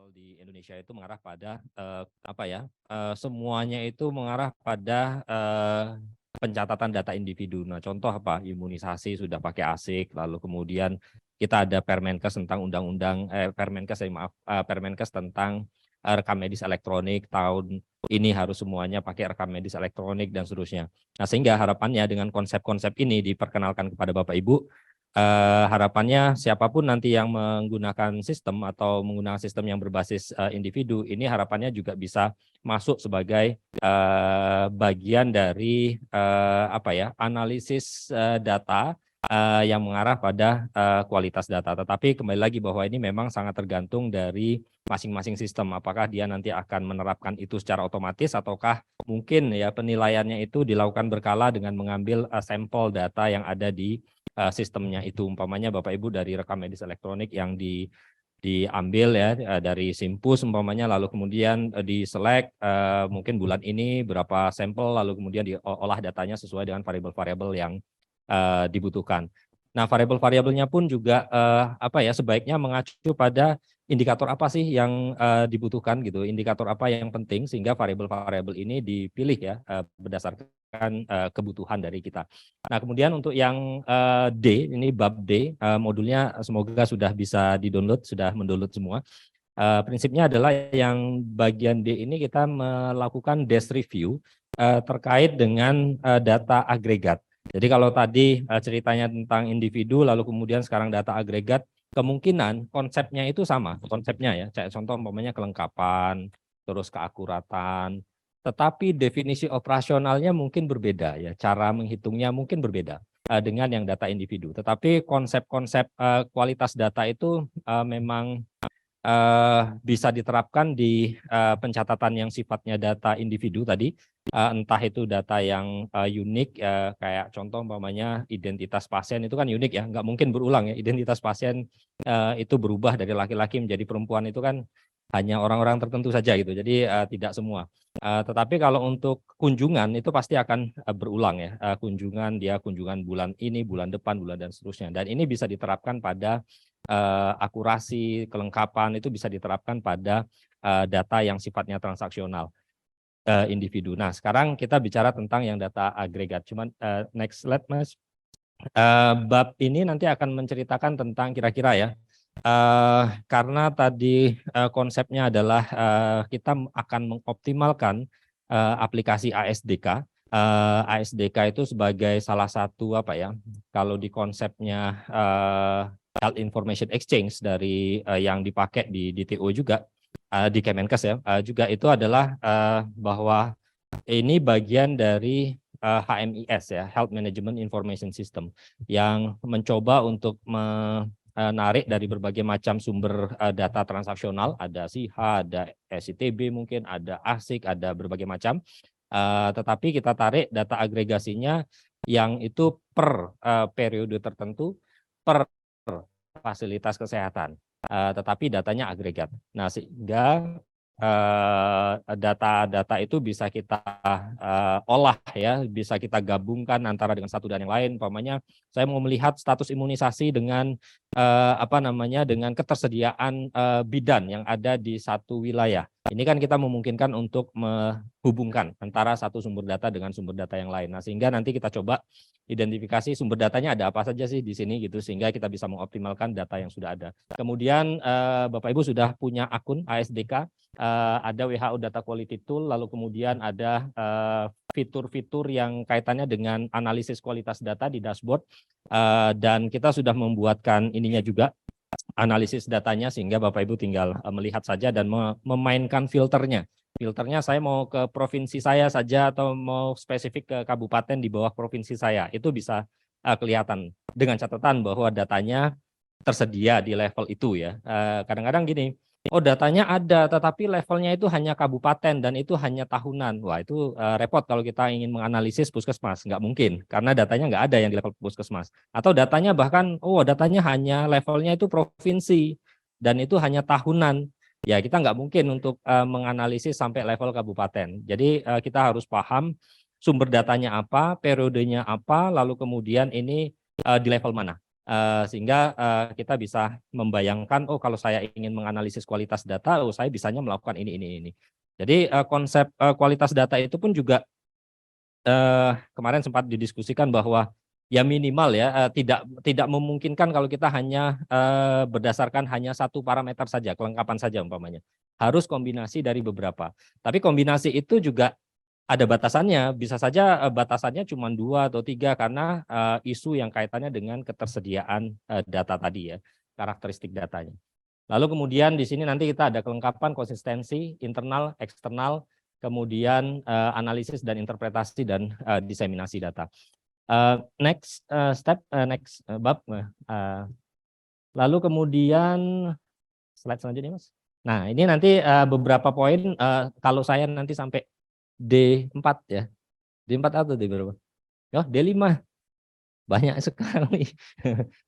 di Indonesia itu mengarah pada semuanya itu mengarah pada pencatatan data individu. Nah, contoh apa? Imunisasi sudah pakai ASIC, lalu kemudian kita ada Permenkes tentang Permenkes tentang rekam medis elektronik. Tahun ini harus semuanya pakai rekam medis elektronik dan seterusnya. Nah, sehingga harapannya dengan konsep-konsep ini diperkenalkan kepada Bapak Ibu, harapannya siapapun nanti yang menggunakan sistem atau menggunakan sistem yang berbasis individu, ini harapannya juga bisa masuk sebagai bagian dari analisis data yang mengarah pada kualitas data. Tetapi kembali lagi bahwa ini memang sangat tergantung dari masing-masing sistem. Apakah dia nanti akan menerapkan itu secara otomatis ataukah mungkin ya penilaiannya itu dilakukan berkala dengan mengambil sampel data yang ada di sistemnya itu. Umpamanya Bapak Ibu dari rekam medis elektronik yang diambil ya dari Simpus umpamanya, lalu kemudian diselect mungkin bulan ini berapa sampel, lalu kemudian diolah datanya sesuai dengan variabel-variabel yang dibutuhkan. Nah, variabel-variabelnya pun juga sebaiknya mengacu pada indikator apa sih yang dibutuhkan gitu, indikator apa yang penting sehingga variabel-variabel ini dipilih ya berdasarkan kebutuhan dari kita. Nah, kemudian untuk yang D, ini bab D, modulnya semoga sudah bisa di-download, sudah mendownload semua. Prinsipnya adalah yang bagian D ini kita melakukan desk review terkait dengan data agregat. Jadi kalau tadi ceritanya tentang individu, lalu kemudian sekarang data agregat, kemungkinan konsepnya itu sama, konsepnya ya. Kayak contoh umpamanya kelengkapan, terus keakuratan, tetapi definisi operasionalnya mungkin berbeda ya, cara menghitungnya mungkin berbeda dengan yang data individu. Tetapi konsep-konsep kualitas data itu memang bisa diterapkan di pencatatan yang sifatnya data individu tadi, entah itu data yang unik, kayak contoh umpamanya identitas pasien itu kan unik ya, nggak mungkin berulang ya, identitas pasien itu berubah dari laki-laki menjadi perempuan itu kan hanya orang-orang tertentu saja gitu, jadi tidak semua. Tetapi kalau untuk kunjungan itu pasti akan berulang ya, kunjungan bulan ini, bulan depan, bulan dan seterusnya. Dan ini bisa diterapkan pada akurasi, kelengkapan itu bisa diterapkan pada data yang sifatnya transaksional individu. Nah, sekarang kita bicara tentang yang data agregat. Cuman next slide, Mas. Bab ini nanti akan menceritakan tentang kira-kira ya, karena tadi konsepnya adalah kita akan mengoptimalkan aplikasi ASDK. ASDK itu sebagai salah satu kalau di konsepnya Health Information Exchange dari yang dipakai di DTO juga di Kemenkes ya, juga itu adalah bahwa ini bagian dari HMIS ya, Health Management Information System, yang mencoba untuk menarik dari berbagai macam sumber data transaksional, ada SIH, ada SITB mungkin, ada ASIC, ada berbagai macam. Tetapi kita tarik data agregasinya yang itu per periode tertentu, per fasilitas kesehatan, tetapi datanya agregat. Nah, sehingga data-data itu bisa kita olah ya, bisa kita gabungkan antara dengan satu dan yang lain. Umpamanya saya mau melihat status imunisasi dengan dengan ketersediaan bidan yang ada di satu wilayah. Ini kan kita memungkinkan untuk menghubungkan antara satu sumber data dengan sumber data yang lain. Nah, sehingga nanti kita coba identifikasi sumber datanya ada apa saja sih di sini gitu, sehingga kita bisa mengoptimalkan data yang sudah ada. Kemudian Bapak Ibu sudah punya akun ASDK, ada WHO Data Quality Tool, lalu kemudian ada fitur-fitur yang kaitannya dengan analisis kualitas data di dashboard, dan kita sudah membuatkan ininya juga, analisis datanya, sehingga Bapak Ibu tinggal melihat saja dan memainkan filternya. Filternya saya mau ke provinsi saya saja atau mau spesifik ke kabupaten di bawah provinsi saya, itu bisa kelihatan dengan catatan bahwa datanya tersedia di level itu ya. Kadang-kadang gini, oh datanya ada tetapi levelnya itu hanya kabupaten dan itu hanya tahunan. Wah, itu repot kalau kita ingin menganalisis puskesmas, nggak mungkin karena datanya nggak ada yang di level puskesmas. Atau datanya bahkan datanya hanya levelnya itu provinsi dan itu hanya tahunan. Ya, kita nggak mungkin untuk menganalisis sampai level kabupaten. Jadi kita harus paham sumber datanya apa, periodenya apa, lalu kemudian ini di level mana. Sehingga kita bisa membayangkan, oh kalau saya ingin menganalisis kualitas data, oh saya bisanya melakukan ini. Jadi konsep kualitas data itu pun juga kemarin sempat didiskusikan bahwa ya minimal ya tidak memungkinkan kalau kita hanya berdasarkan hanya satu parameter saja, kelengkapan saja umpamanya. Harus kombinasi dari beberapa. Tapi kombinasi itu juga ada batasannya, bisa saja batasannya cuma 2 atau 3 karena isu yang kaitannya dengan ketersediaan data tadi ya, karakteristik datanya. Lalu kemudian di sini nanti kita ada kelengkapan konsistensi internal, eksternal, kemudian analisis dan interpretasi dan diseminasi data. Next step, next bab. Lalu kemudian slide selanjutnya, Mas. Nah, ini nanti beberapa poin kalau saya nanti sampai D4 ya. D4 atau D berapa? Oh, D5. Banyak sekali.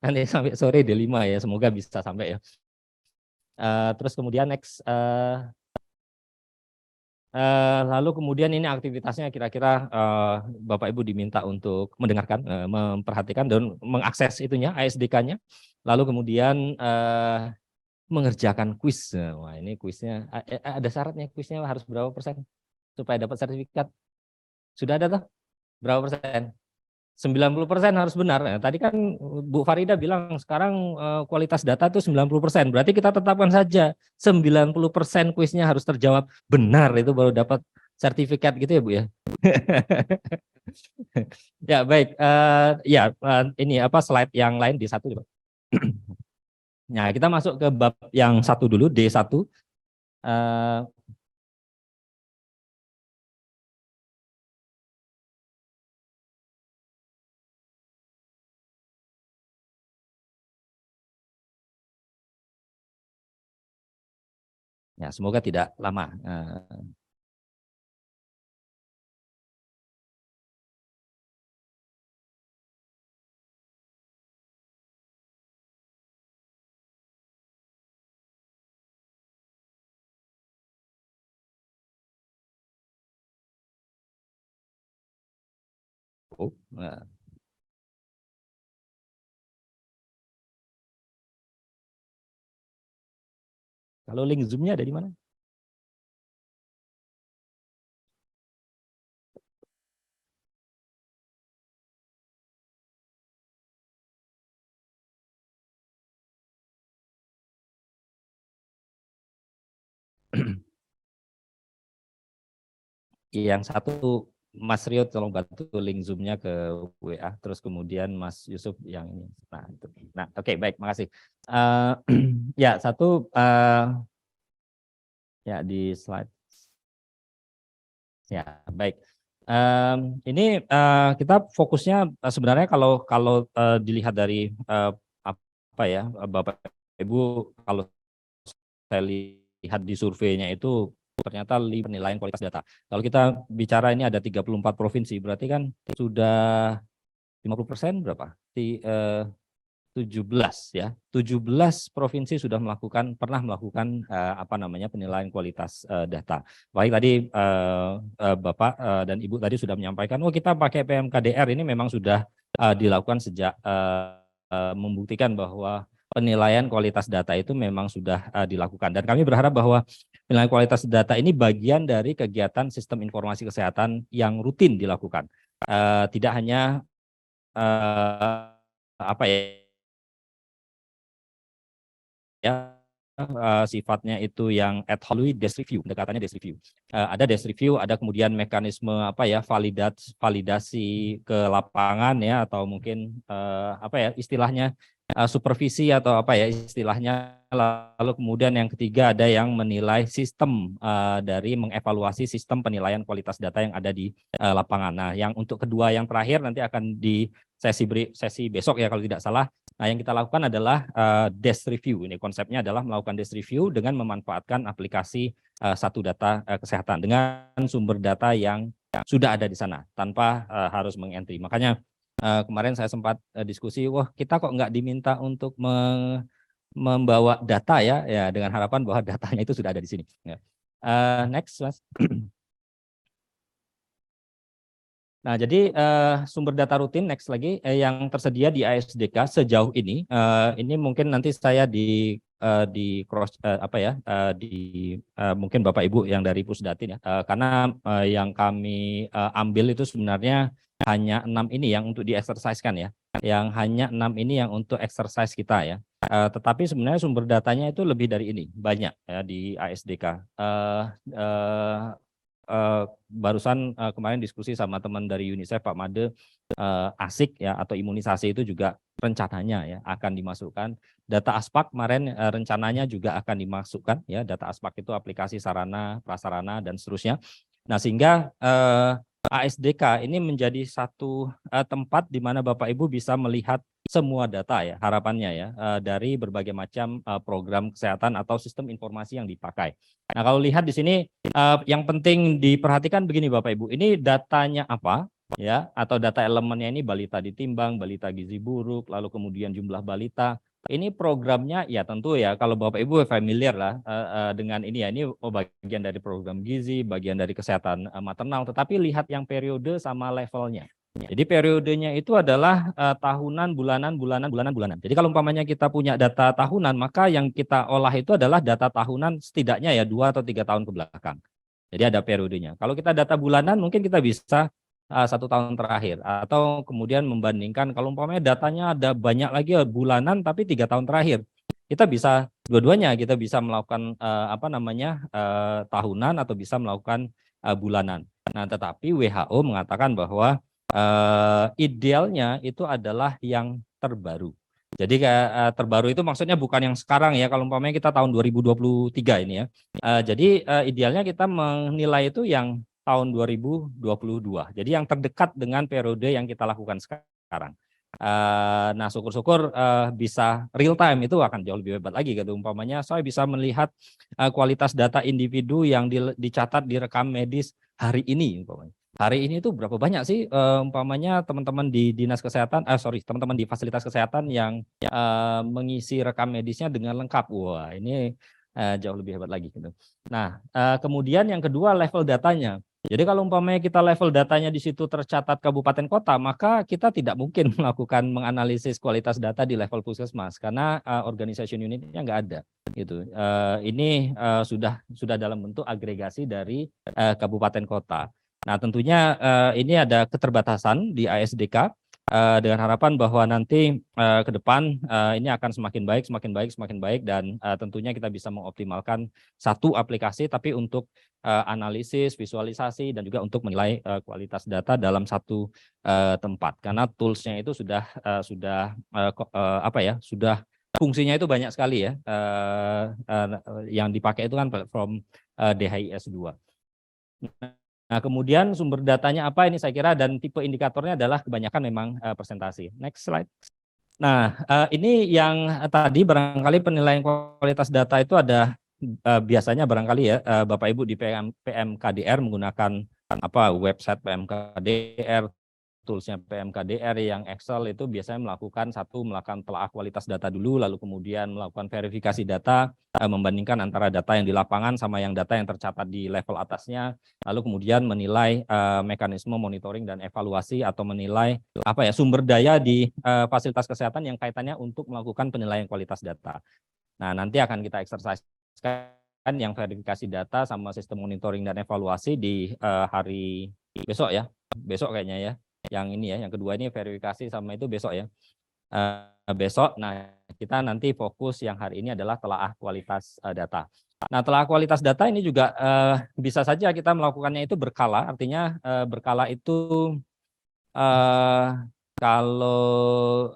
Nanti sampai sore D5 ya, semoga bisa sampai ya. Terus kemudian next lalu kemudian ini aktivitasnya kira-kira Bapak Ibu diminta untuk mendengarkan, memperhatikan dan mengakses itunya ASDK-nya. Lalu kemudian mengerjakan kuis. Wah, ini kuisnya ada syaratnya, kuisnya harus berapa persen supaya dapat sertifikat? Sudah ada tuh? Berapa persen? 90% harus benar. Nah, tadi kan Bu Farida bilang sekarang kualitas data itu 90%. Berarti kita tetapkan saja 90% kuisnya harus terjawab benar, itu baru dapat sertifikat gitu ya Bu ya. Ya baik, ini apa slide yang lain di satu. Nah, kita masuk ke bab yang satu dulu, D1. Ya, semoga tidak lama. Kalau link Zoom-nya ada di mana? Yang satu Mas Rio tolong bantu link Zoom-nya ke WA, terus kemudian Mas Yusuf yang ini. Nah, itu. Nah, oke, baik, makasih. Ya, satu ya di slide. Ya, baik. Ini kita fokusnya sebenarnya kalau dilihat dari apa ya, Bapak Ibu, kalau saya lihat di surveinya itu ternyata penilaian kualitas data. Kalau kita bicara ini ada 34 provinsi, berarti kan sudah 50% berapa? 17 ya. 17 provinsi sudah pernah melakukan apa namanya penilaian kualitas data. Baik tadi Bapak dan Ibu tadi sudah menyampaikan, oh kita pakai PMKDR ini memang sudah dilakukan sejak membuktikan bahwa penilaian kualitas data itu memang sudah dilakukan. Dan kami berharap bahwa penilaian kualitas data ini bagian dari kegiatan sistem informasi kesehatan yang rutin dilakukan. Tidak hanya apa ya sifatnya itu yang ad hoc, desk review, pendekatannya desk review. Ada desk review, ada kemudian mekanisme apa ya validasi ke lapangan ya, atau mungkin apa ya istilahnya supervisi atau apa ya istilahnya. Lalu kemudian yang ketiga ada yang menilai sistem dari mengevaluasi sistem penilaian kualitas data yang ada di lapangan. Nah, yang untuk kedua yang terakhir nanti akan di sesi besok ya kalau tidak salah. Nah, yang kita lakukan adalah desk review. Ini konsepnya adalah melakukan desk review dengan memanfaatkan aplikasi satu data kesehatan dengan sumber data yang sudah ada di sana tanpa harus mengentry. Makanya kemarin saya sempat diskusi, wah kita kok nggak diminta untuk membawa data ya dengan harapan bahwa datanya itu sudah ada di sini. Ya. Next, Mas. Nah, jadi sumber data rutin next lagi yang tersedia di ASDK sejauh ini mungkin nanti saya di cross apa ya di mungkin Bapak Ibu yang dari Pusdatin ya, karena yang kami ambil itu sebenarnya hanya 6 ini yang untuk di-exercise-kan ya, yang hanya 6 ini yang untuk exercise kita ya. Tetapi sebenarnya sumber datanya itu lebih dari ini, banyak ya di ASDK. Barusan kemarin diskusi sama teman dari UNICEF Pak Made, asik ya atau imunisasi itu juga rencananya ya akan dimasukkan. Data Aspak kemarin rencananya juga akan dimasukkan ya, data Aspak itu aplikasi sarana, prasarana dan seterusnya. Nah, sehingga ASDK ini menjadi satu tempat di mana Bapak Ibu bisa melihat semua data ya, harapannya ya, dari berbagai macam program kesehatan atau sistem informasi yang dipakai. Nah, kalau lihat di sini yang penting diperhatikan begini Bapak Ibu, ini datanya apa ya, atau data elemennya ini balita ditimbang, balita gizi buruk, lalu kemudian jumlah balita. Ini programnya ya tentu ya kalau Bapak Ibu familiar lah dengan ini ya, ini bagian dari program gizi, bagian dari kesehatan maternal, tetapi lihat yang periode sama levelnya. Jadi periodenya itu adalah tahunan, bulanan. Jadi kalau umpamanya kita punya data tahunan, maka yang kita olah itu adalah data tahunan setidaknya ya 2 atau 3 tahun ke belakang. Jadi ada periodenya. Kalau kita data bulanan mungkin kita bisa 1 tahun terakhir, atau kemudian membandingkan kalau umpamanya datanya ada banyak lagi bulanan tapi 3 tahun terakhir, kita bisa dua-duanya, kita bisa melakukan tahunan atau bisa melakukan bulanan. Nah, tetapi WHO mengatakan bahwa idealnya itu adalah yang terbaru. Jadi terbaru itu maksudnya bukan yang sekarang ya, kalau umpamanya kita tahun 2023 ini ya. Jadi idealnya kita menilai itu yang tahun 2022. Jadi yang terdekat dengan periode yang kita lakukan sekarang. Nah, syukur-syukur bisa real time, itu akan jauh lebih hebat lagi gitu. Umpamanya saya bisa melihat kualitas data individu yang dicatat di rekam medis hari ini umpamanya. Hari ini tuh berapa banyak sih umpamanya teman-teman di dinas kesehatan, teman-teman di fasilitas kesehatan yang mengisi rekam medisnya dengan lengkap. Wah, ini jauh lebih hebat lagi gitu. Nah, kemudian yang kedua level datanya. Jadi kalau umpamanya kita level datanya di situ tercatat kabupaten kota, maka kita tidak mungkin melakukan menganalisis kualitas data di level puskesmas karena organization unitnya nggak ada gitu. Ini sudah dalam bentuk agregasi dari kabupaten kota. Nah, tentunya ini ada keterbatasan di ASDK dengan harapan bahwa nanti ke depan ini akan semakin baik dan tentunya kita bisa mengoptimalkan satu aplikasi tapi untuk analisis, visualisasi dan juga untuk menilai kualitas data dalam satu tempat, karena toolsnya itu sudah fungsinya itu banyak sekali ya, yang dipakai itu kan platform DHIS 2. Nah, kemudian sumber datanya apa ini saya kira, dan tipe indikatornya adalah kebanyakan memang presentasi. Next slide. Nah, ini yang tadi barangkali penilaian kualitas data itu ada biasanya barangkali ya Bapak Ibu di PMKDR menggunakan website PMKDR, toolsnya PMKDR yang Excel itu biasanya melakukan telaah kualitas data dulu, lalu kemudian melakukan verifikasi data, membandingkan antara data yang di lapangan sama yang data yang tercatat di level atasnya, lalu kemudian menilai mekanisme monitoring dan evaluasi atau menilai sumber daya di fasilitas kesehatan yang kaitannya untuk melakukan penilaian kualitas data. Nah, nanti akan kita exercise yang verifikasi data sama sistem monitoring dan evaluasi di hari besok ya, besok kayaknya ya. Yang ini ya, yang kedua ini verifikasi sama itu besok ya. Besok, nah kita nanti fokus yang hari ini adalah telaah kualitas data. Nah, telaah kualitas data ini juga bisa saja kita melakukannya itu berkala, artinya berkala itu kalau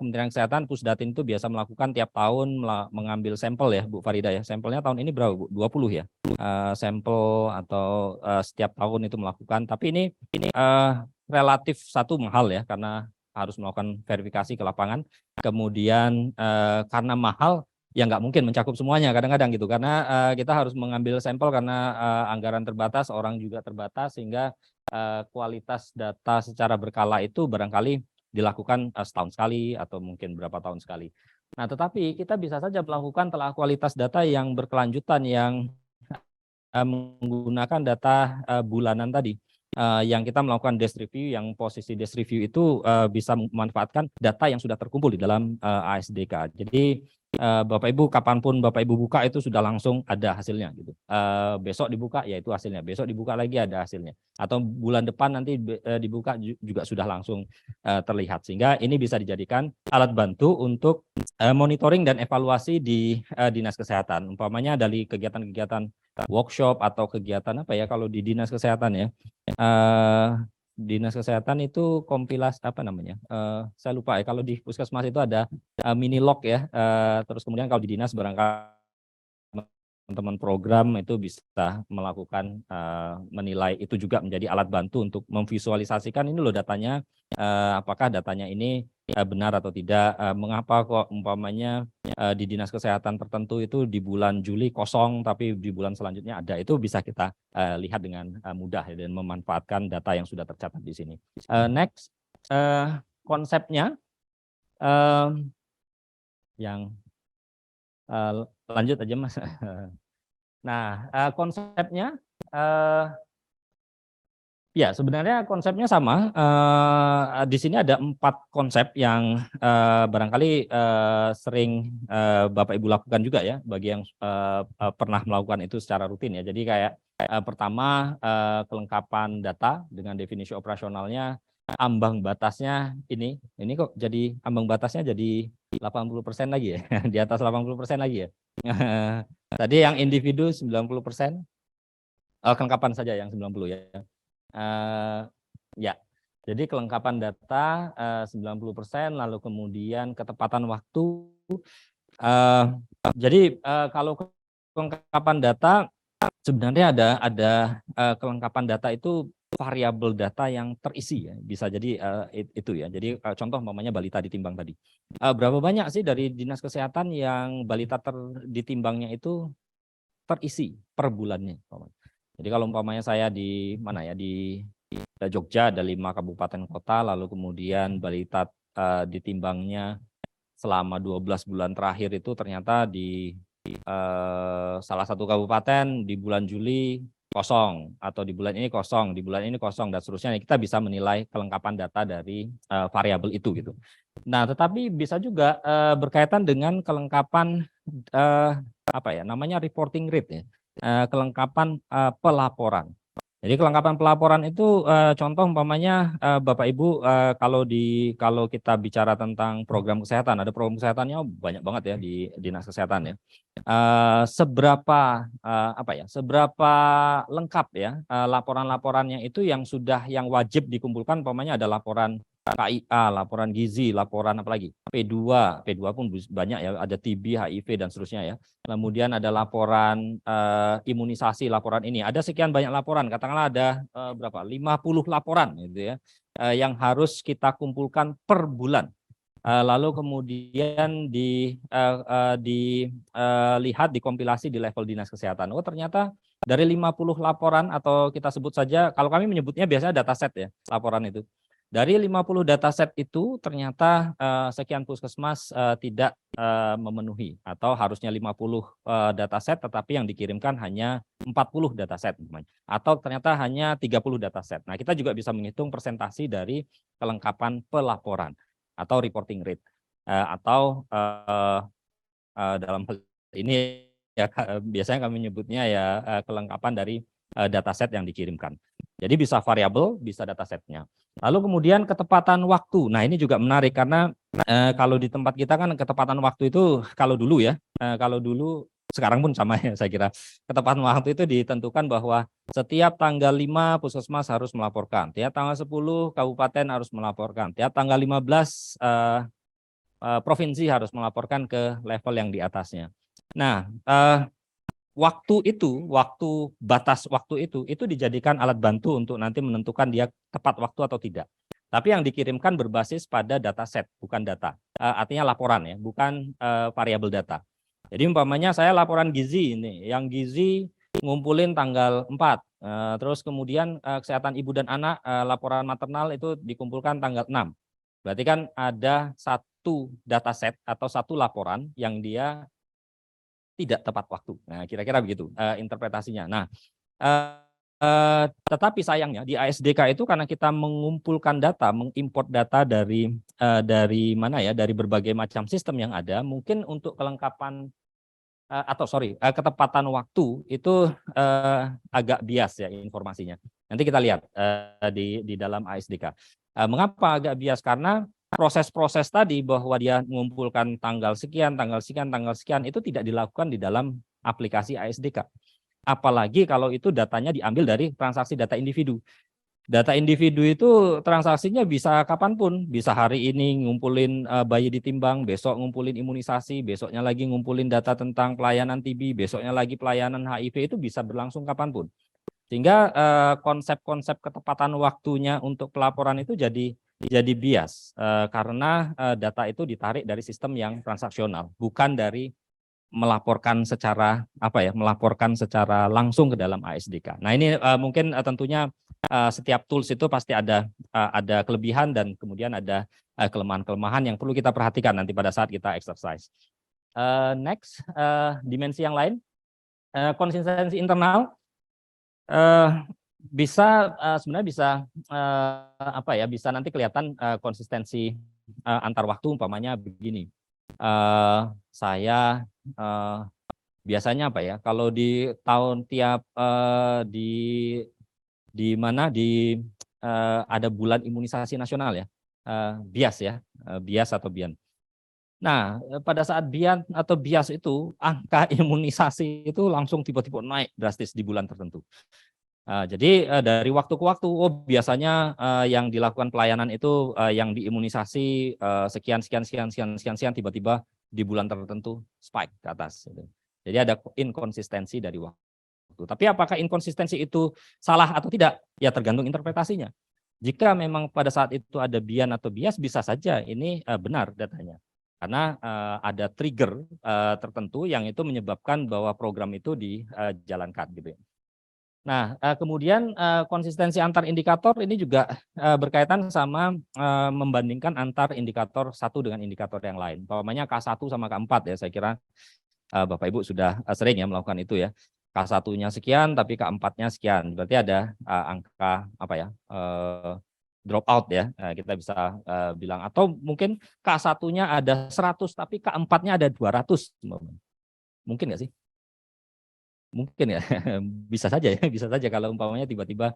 Kementerian Kesehatan Pusdatin itu biasa melakukan tiap tahun mengambil sampel ya Bu Farida ya. Sampelnya tahun ini berapa Bu? 20 ya. Sampel atau setiap tahun itu melakukan. Tapi ini relatif satu mahal ya, karena harus melakukan verifikasi ke lapangan. Kemudian karena mahal ya nggak mungkin mencakup semuanya kadang-kadang gitu, karena kita harus mengambil sampel karena anggaran terbatas, orang juga terbatas, sehingga kualitas data secara berkala itu barangkali dilakukan setahun sekali atau mungkin berapa tahun sekali. Nah, tetapi kita bisa saja melakukan telaah kualitas data yang berkelanjutan yang menggunakan data bulanan tadi. yang kita melakukan desk review, yang posisi desk review itu bisa memanfaatkan data yang sudah terkumpul di dalam ASDK. Jadi Bapak Ibu kapanpun Bapak Ibu buka itu sudah langsung ada hasilnya gitu. Besok dibuka ya itu hasilnya, besok dibuka lagi ada hasilnya. Atau bulan depan nanti dibuka juga sudah langsung terlihat. Sehingga ini bisa dijadikan alat bantu untuk monitoring dan evaluasi di Dinas Kesehatan. Umpamanya dari kegiatan-kegiatan workshop atau kegiatan apa ya kalau di Dinas Kesehatan ya. Dinas Kesehatan itu kompilasi apa namanya? Saya lupa ya. Kalau di Puskesmas itu ada mini log ya. Terus kemudian kalau di dinas barangkali teman-teman program itu bisa melakukan menilai itu juga menjadi alat bantu untuk memvisualisasikan ini loh datanya, apakah datanya ini benar atau tidak, mengapa kok umpamanya di dinas kesehatan tertentu itu di bulan Juli kosong tapi di bulan selanjutnya ada, itu bisa kita lihat dengan mudah ya, dan memanfaatkan data yang sudah tercatat di sini. Next, konsepnya yang lanjut aja Mas. Nah, konsepnya ya sebenarnya konsepnya sama. Di sini ada 4 konsep yang barangkali sering Bapak Ibu lakukan juga ya, bagi yang pernah melakukan itu secara rutin ya. Jadi kayak pertama kelengkapan data dengan definisi operasionalnya, ambang batasnya ini kok jadi ambang batasnya jadi 80% lagi ya, di atas 80% lagi ya. Tadi yang individu 90%, kelengkapan saja yang 90 ya. Ya, jadi kelengkapan data 90%, lalu kemudian ketepatan waktu. Jadi kalau kelengkapan data sebenarnya ada kelengkapan data itu variabel data yang terisi ya, bisa jadi itu ya. Jadi contoh umpamanya balita ditimbang tadi. Berapa banyak sih dari Dinas Kesehatan yang balita ditimbangnya itu terisi per bulannya. Jadi kalau umpamanya saya di mana ya, di Jogja ada 5 kabupaten kota, lalu kemudian balita ditimbangnya selama 12 bulan terakhir itu ternyata di salah satu kabupaten di bulan Juli kosong, atau di bulan ini kosong, di bulan ini kosong, dan seterusnya. Kita bisa menilai kelengkapan data dari variabel itu gitu. Nah, tetapi bisa juga berkaitan dengan kelengkapan apa ya namanya, reporting rate ya, kelengkapan pelaporan. Jadi kelengkapan pelaporan itu contoh umpamanya Bapak Ibu kalau kita bicara tentang program kesehatan, ada program kesehatannya banyak banget ya di Dinas Kesehatan ya. Seberapa lengkap ya laporan-laporannya itu yang wajib dikumpulkan, umpamanya ada laporan KIA, laporan gizi, laporan apalagi P2 pun banyak ya, ada TB, HIV dan seterusnya ya. Kemudian ada laporan imunisasi, laporan ini. Ada sekian banyak laporan, katakanlah ada berapa? 50 laporan gitu ya. Yang harus kita kumpulkan per bulan. Lalu kemudian dilihat, dikompilasi di level Dinas Kesehatan. Oh, ternyata dari 50 laporan, atau kita sebut saja, kalau kami menyebutnya biasanya dataset ya, laporan itu. Dari 50 dataset itu ternyata sekian puskesmas tidak memenuhi, atau harusnya 50 dataset tetapi yang dikirimkan hanya 40 dataset, atau ternyata hanya 30 dataset. Nah, kita juga bisa menghitung persentasi dari kelengkapan pelaporan atau reporting rate, atau dalam hal ini ya biasanya kami menyebutnya ya kelengkapan dari dataset yang dikirimkan. Jadi bisa variabel, bisa datasetnya. Lalu kemudian ketepatan waktu. Nah, ini juga menarik karena kalau di tempat kita kan ketepatan waktu itu kalau dulu ya, kalau dulu, sekarang pun sama ya saya kira. Ketepatan waktu itu ditentukan bahwa setiap tanggal 5 puskesmas harus melaporkan, tiap tanggal 10 kabupaten harus melaporkan, tiap tanggal 15 provinsi harus melaporkan ke level yang di atasnya. Nah, batas waktu itu dijadikan alat bantu untuk nanti menentukan dia tepat waktu atau tidak. Tapi yang dikirimkan berbasis pada dataset, bukan data. Artinya laporan ya, bukan variabel data. Jadi umpamanya saya laporan gizi ini, yang gizi ngumpulin tanggal 4. Terus kemudian kesehatan ibu dan anak, laporan maternal itu dikumpulkan tanggal 6. Berarti kan ada satu dataset atau satu laporan yang dia tidak tepat waktu. Nah, kira-kira begitu interpretasinya. Nah, Tetapi sayangnya di ASDK itu karena kita mengumpulkan data, mengimport data dari mana ya, dari berbagai macam sistem yang ada, mungkin untuk kelengkapan ketepatan waktu itu agak bias ya informasinya. Nanti kita lihat di dalam ASDK. Mengapa agak bias? Karena proses-proses tadi bahwa dia mengumpulkan tanggal sekian, tanggal sekian, tanggal sekian itu tidak dilakukan di dalam aplikasi ASDK. Apalagi kalau itu datanya diambil dari transaksi data individu. Data individu itu transaksinya bisa kapanpun, bisa hari ini ngumpulin bayi ditimbang, besok ngumpulin imunisasi, besoknya lagi ngumpulin data tentang pelayanan TB, besoknya lagi pelayanan HIV, itu bisa berlangsung kapanpun. Sehingga konsep-konsep ketepatan waktunya untuk pelaporan itu jadi bias karena data itu ditarik dari sistem yang transaksional, bukan dari melaporkan secara melaporkan secara langsung ke dalam ASDK. Nah ini mungkin tentunya setiap tools itu pasti ada kelebihan dan kemudian ada kelemahan-kelemahan yang perlu kita perhatikan nanti pada saat kita exercise. Next, dimensi yang lain, konsistensi internal bisa sebenarnya bisa bisa nanti kelihatan konsistensi antar waktu, umpamanya begini. Saya biasanya kalau di tahun tiap ada bulan imunisasi nasional ya, BIAS ya, BIAS atau BIAN. Nah, pada saat BIAN atau BIAS itu angka imunisasi itu langsung tiba-tiba naik drastis di bulan tertentu. Jadi dari waktu ke waktu, biasanya yang dilakukan pelayanan itu yang diimunisasi sekian, tiba-tiba di bulan tertentu spike ke atas. Jadi ada inkonsistensi dari waktu. Tapi apakah inkonsistensi itu salah atau tidak? Ya tergantung interpretasinya. Jika memang pada saat itu ada BIAN atau BIAS, bisa saja ini benar datanya. Karena ada trigger tertentu yang itu menyebabkan bahwa program itu dijalankan gitu ya. Nah, kemudian konsistensi antar indikator ini juga berkaitan sama membandingkan antar indikator satu dengan indikator yang lain. Umpamanya K1 sama K4 ya, saya kira Bapak Ibu sudah sering ya melakukan itu ya. K1-nya sekian tapi K4-nya sekian. Berarti ada angka drop out ya. Kita bisa bilang, atau mungkin K1-nya ada 100 tapi K4-nya ada 200. Mungkin nggak sih? Mungkin ya, bisa saja ya, bisa saja kalau umpamanya tiba-tiba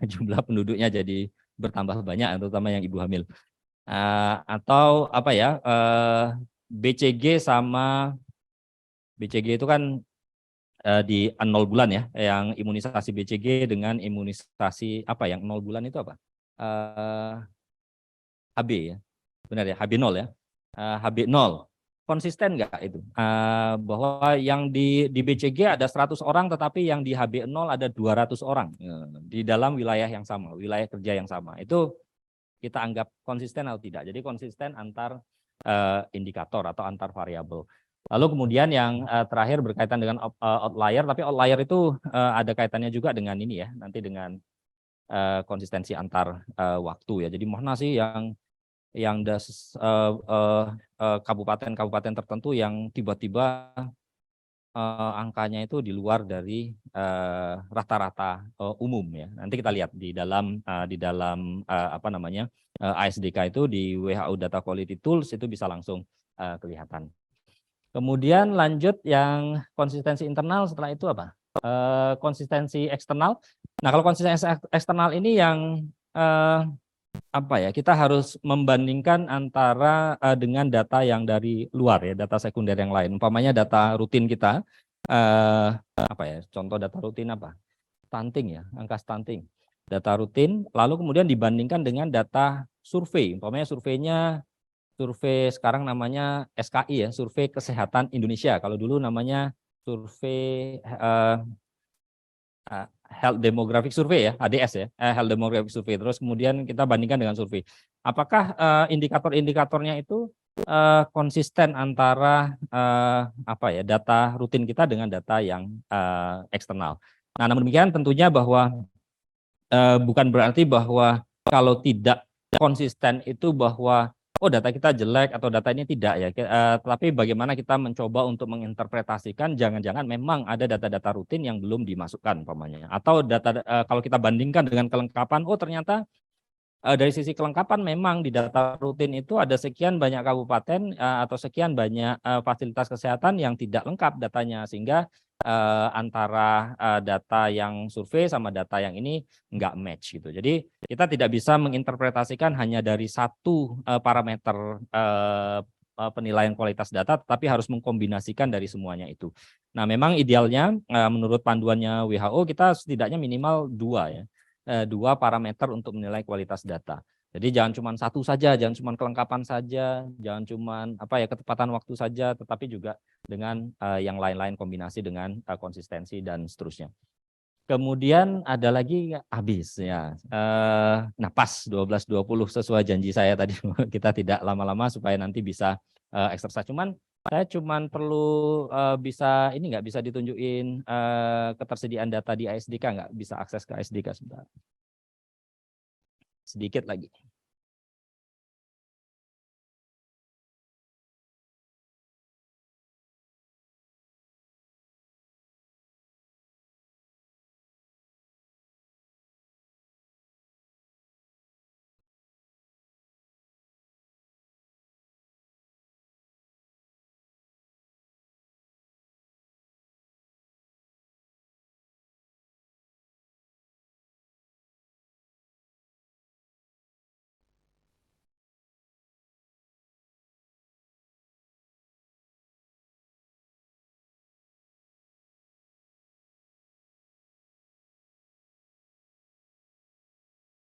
jumlah penduduknya jadi bertambah banyak, terutama yang ibu hamil. Atau BCG itu kan di 0 bulan ya, yang imunisasi BCG dengan imunisasi yang 0 bulan itu apa? HB ya, benar ya, HB0 ya, HB0. Konsisten nggak itu? Bahwa yang di BCG ada 100 orang, tetapi yang di HB0 ada 200 orang di dalam wilayah yang sama, wilayah kerja yang sama. Itu kita anggap konsisten atau tidak. Jadi konsisten antar indikator atau antar variabel. Lalu kemudian yang terakhir berkaitan dengan outlier, tapi outlier itu ada kaitannya juga dengan ini ya, nanti dengan konsistensi antar waktu ya. Jadi mana sih yang kabupaten-kabupaten tertentu yang tiba-tiba angkanya itu di luar dari rata-rata umum ya. Nanti kita lihat di dalam ASDK itu di WHO Data Quality Tools itu bisa langsung kelihatan. Kemudian lanjut yang konsistensi internal, setelah itu apa? Konsistensi eksternal. Nah, kalau konsistensi eksternal ini yang kita harus membandingkan antara dengan data yang dari luar ya, data sekunder yang lain. Umpamanya data rutin kita, contoh data rutin apa? Stunting ya, angka stunting. Data rutin, lalu kemudian dibandingkan dengan data survei. Umpamanya survei sekarang namanya SKI ya, Survei Kesehatan Indonesia. Kalau dulu namanya survei Health Demographic Survey ya, HDS ya, Health Demographic Survey. Terus kemudian kita bandingkan dengan survei. Apakah indikator-indikatornya itu konsisten antara data rutin kita dengan data yang eksternal. Nah, namun demikian tentunya bahwa bukan berarti bahwa kalau tidak konsisten itu bahwa oh data kita jelek atau data ini tidak ya. Tapi bagaimana kita mencoba untuk menginterpretasikan jangan-jangan memang ada data-data rutin yang belum dimasukkan umpamanya. Atau data kalau kita bandingkan dengan kelengkapan, oh ternyata dari sisi kelengkapan memang di data rutin itu ada sekian banyak kabupaten atau sekian banyak fasilitas kesehatan yang tidak lengkap datanya, sehingga antara data yang survei sama data yang ini nggak match gitu. Jadi kita tidak bisa menginterpretasikan hanya dari satu parameter penilaian kualitas data, tapi harus mengkombinasikan dari semuanya itu. Nah, memang idealnya menurut panduannya WHO kita setidaknya minimal 2 ya. 2 parameter untuk menilai kualitas data. Jadi jangan cuma satu saja, jangan cuma kelengkapan saja, jangan cuma ketepatan waktu saja, tetapi juga dengan yang lain-lain, kombinasi dengan konsistensi dan seterusnya. Kemudian ada lagi habis ya. Nah pas 12.20 sesuai janji saya tadi kita tidak lama-lama supaya nanti bisa exercise. Saya perlu bisa ini nggak bisa ditunjukin ketersediaan data di ASDK, nggak bisa akses ke ASDK sebentar. Sedikit lagi.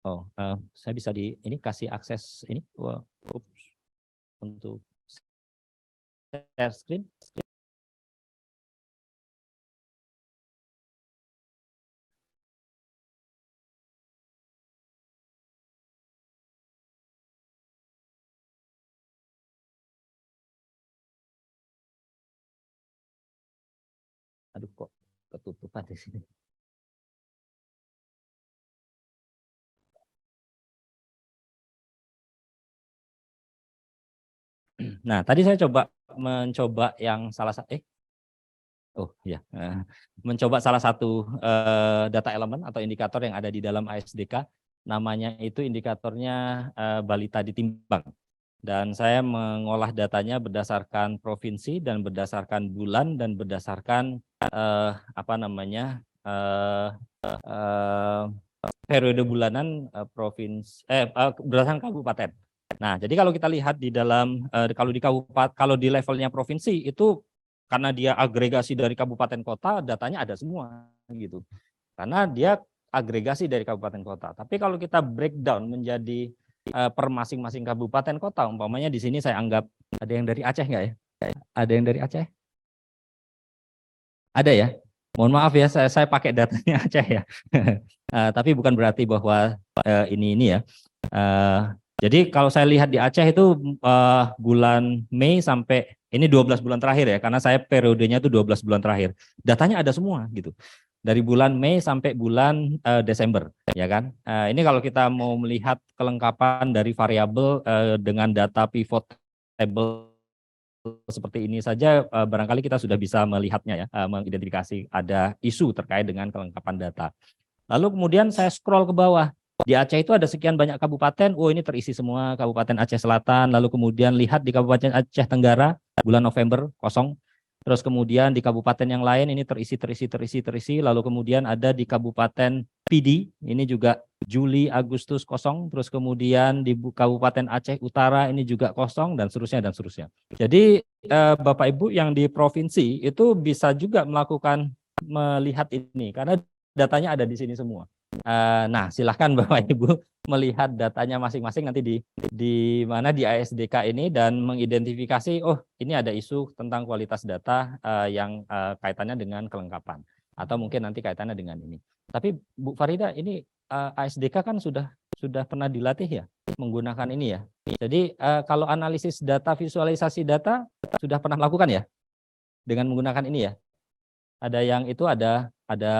Oh, saya bisa ini kasih akses ini untuk share screen. Aduh kok ketutupan di sini. Nah, tadi saya mencoba yang salah satu mencoba salah satu data elemen atau indikator yang ada di dalam ASDK. Namanya itu indikatornya balita ditimbang. Dan saya mengolah datanya berdasarkan provinsi dan berdasarkan bulan dan berdasarkan periode bulanan provinsi berdasarkan kabupaten. Nah, jadi kalau kita lihat di dalam kalau di levelnya provinsi itu karena dia agregasi dari kabupaten kota, datanya ada semua gitu. Karena dia agregasi dari kabupaten kota. Tapi kalau kita breakdown menjadi per masing-masing kabupaten kota, umpamanya di sini saya anggap ada yang dari Aceh nggak ya? Ada yang dari Aceh? Ada ya? Mohon maaf ya, saya pakai datanya Aceh ya. Tapi bukan berarti bahwa ini ya. Jadi kalau saya lihat di Aceh itu bulan Mei sampai ini 12 bulan terakhir ya, karena saya periodenya itu 12 bulan terakhir. Datanya ada semua gitu. Dari bulan Mei sampai bulan Desember, ya kan? Ini kalau kita mau melihat kelengkapan dari variabel dengan data pivot table seperti ini saja, barangkali kita sudah bisa melihatnya ya, mengidentifikasi ada isu terkait dengan kelengkapan data. Lalu kemudian saya scroll ke bawah. Di Aceh itu ada sekian banyak kabupaten, oh ini terisi semua Kabupaten Aceh Selatan, lalu kemudian lihat di Kabupaten Aceh Tenggara, bulan November kosong, terus kemudian di kabupaten yang lain ini terisi, lalu kemudian ada di Kabupaten PD, ini juga Juli, Agustus kosong, terus kemudian di Kabupaten Aceh Utara ini juga kosong, dan seterusnya, dan seterusnya. Jadi Bapak Ibu yang di provinsi itu bisa juga melihat ini, karena datanya ada di sini semua. Nah, silahkan Bapak Ibu melihat datanya masing-masing nanti di mana di ASDK ini dan mengidentifikasi, oh ini ada isu tentang kualitas data yang kaitannya dengan kelengkapan, atau mungkin nanti kaitannya dengan ini. Tapi Bu Farida, ini ASDK kan sudah pernah dilatih ya menggunakan ini ya. Jadi kalau analisis data, visualisasi data sudah pernah melakukan ya dengan menggunakan ini ya. Ada yang itu ada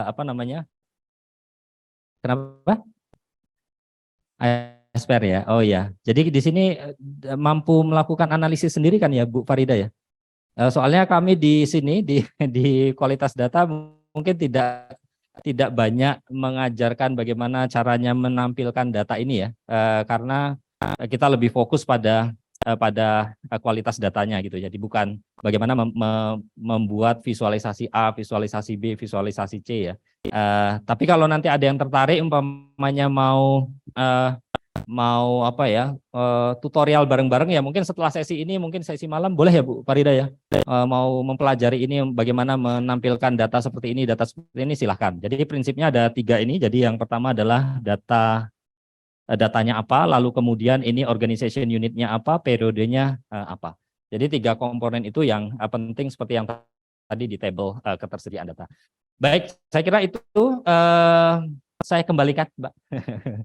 apa namanya? Kenapa? Spare ya. Oh ya. Jadi di sini mampu melakukan analisis sendiri kan ya Bu Farida ya. Soalnya kami di sini di di kualitas data mungkin tidak banyak mengajarkan bagaimana caranya menampilkan data ini ya. Karena kita lebih fokus pada kualitas datanya gitu. Jadi bukan bagaimana membuat visualisasi A, visualisasi B, visualisasi C ya. Tapi kalau nanti ada yang tertarik umpamanya mau apa ya, tutorial bareng-bareng ya, mungkin setelah sesi ini, mungkin sesi malam boleh ya Bu Farida ya, mau mempelajari ini bagaimana menampilkan data seperti ini silahkan. Jadi prinsipnya ada 3 ini. Jadi yang pertama adalah datanya apa, lalu kemudian ini organization unitnya apa, periodenya apa. Jadi 3 komponen itu yang penting seperti yang tadi di tabel ketersediaan data. Baik, saya kira itu saya kembalikan Mbak.